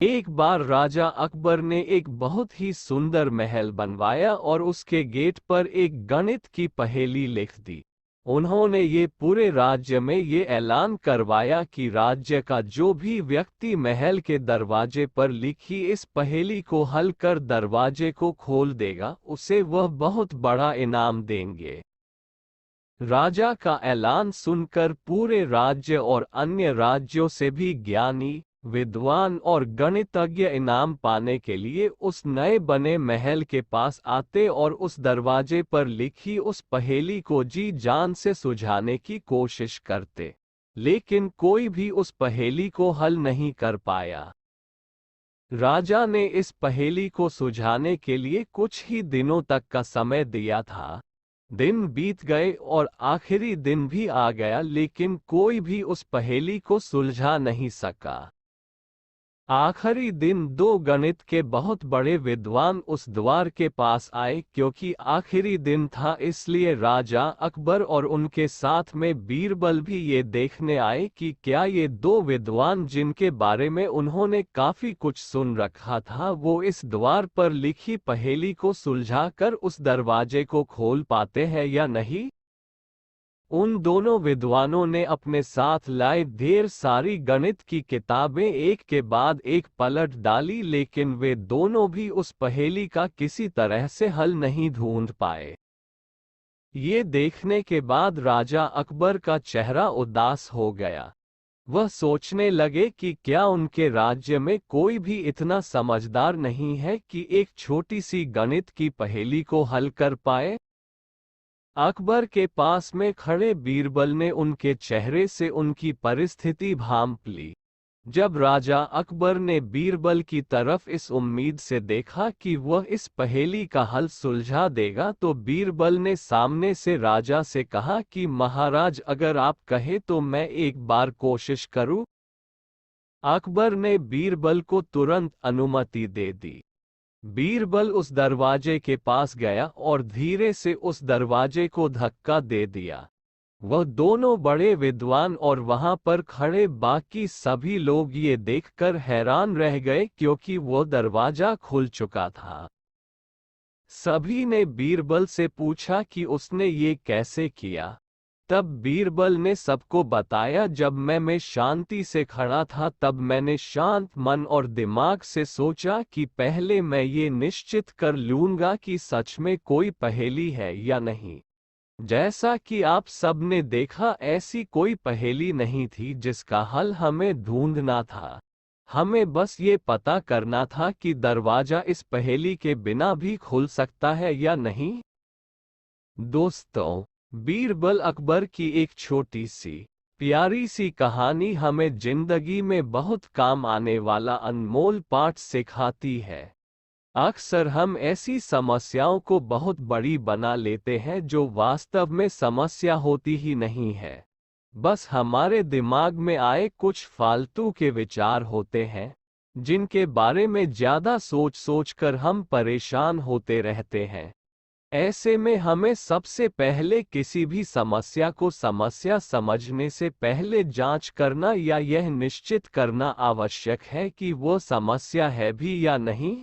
एक बार राजा अकबर ने एक बहुत ही सुंदर महल बनवाया और उसके गेट पर एक गणित की पहेली लिख दी। उन्होंने ये पूरे राज्य में ये ऐलान करवाया कि राज्य का जो भी व्यक्ति महल के दरवाजे पर लिखी इस पहेली को हल कर दरवाजे को खोल देगा, उसे वह बहुत बड़ा इनाम देंगे। राजा का ऐलान सुनकर पूरे राज्य और अन्य राज्यों से भी ज्ञानी, विद्वान और गणितज्ञ इनाम पाने के लिए उस नए बने महल के पास आते और उस दरवाजे पर लिखी उस पहेली को जी जान से सुलझाने की कोशिश करते। लेकिन कोई भी उस पहेली को हल नहीं कर पाया। राजा ने इस पहेली को सुलझाने के लिए कुछ ही दिनों तक का समय दिया था। दिन बीत गए और आखिरी दिन भी आ गया, लेकिन कोई भी उस पहेली को सुलझा नहीं सका। आखिरी दिन दो गणित के बहुत बड़े विद्वान उस द्वार के पास आए। क्योंकि आखिरी दिन था, इसलिए राजा अकबर और उनके साथ में बीरबल भी ये देखने आए कि क्या ये दो विद्वान, जिनके बारे में उन्होंने काफी कुछ सुन रखा था, वो इस द्वार पर लिखी पहेली को सुलझाकर उस दरवाजे को खोल पाते हैं या नहीं। उन दोनों विद्वानों ने अपने साथ लाए ढेर सारी गणित की किताबें एक के बाद एक पलट डाली, लेकिन वे दोनों भी उस पहेली का किसी तरह से हल नहीं ढूंढ पाए। ये देखने के बाद राजा अकबर का चेहरा उदास हो गया। वह सोचने लगे कि क्या उनके राज्य में कोई भी इतना समझदार नहीं है कि एक छोटी सी गणित की पहेली को हल कर पाए। अकबर के पास में खड़े बीरबल ने उनके चेहरे से उनकी परिस्थिति भांप ली। जब राजा अकबर ने बीरबल की तरफ इस उम्मीद से देखा कि वह इस पहेली का हल सुलझा देगा, तो बीरबल ने सामने से राजा से कहा कि महाराज, अगर आप कहे तो मैं एक बार कोशिश करूं। अकबर ने बीरबल को तुरंत अनुमति दे दी। बीरबल उस दरवाजे के पास गया और धीरे से उस दरवाजे को धक्का दे दिया। वह दोनों बड़े विद्वान और वहां पर खड़े बाकी सभी लोग ये देखकर हैरान रह गए, क्योंकि वो दरवाजा खुल चुका था। सभी ने बीरबल से पूछा कि उसने ये कैसे किया। तब बीरबल ने सबको बताया, जब मैं शांति से खड़ा था, तब मैंने शांत मन और दिमाग से सोचा कि पहले मैं ये निश्चित कर लूंगा कि सच में कोई पहेली है या नहीं। जैसा कि आप सब ने देखा, ऐसी कोई पहेली नहीं थी जिसका हल हमें ढूंढना था। हमें बस ये पता करना था कि दरवाजा इस पहेली के बिना भी खुल सकता है या नहीं। दोस्तों, बीरबल अकबर की एक छोटी सी प्यारी सी कहानी हमें जिंदगी में बहुत काम आने वाला अनमोल पाठ सिखाती है। अक्सर हम ऐसी समस्याओं को बहुत बड़ी बना लेते हैं जो वास्तव में समस्या होती ही नहीं है। बस हमारे दिमाग में आए कुछ फालतू के विचार होते हैं, जिनके बारे में ज्यादा सोच सोचकर हम परेशान होते रहते हैं। ऐसे में हमें सबसे पहले किसी भी समस्या को समस्या समझने से पहले जांच करना या यह निश्चित करना आवश्यक है कि वो समस्या है भी या नहीं।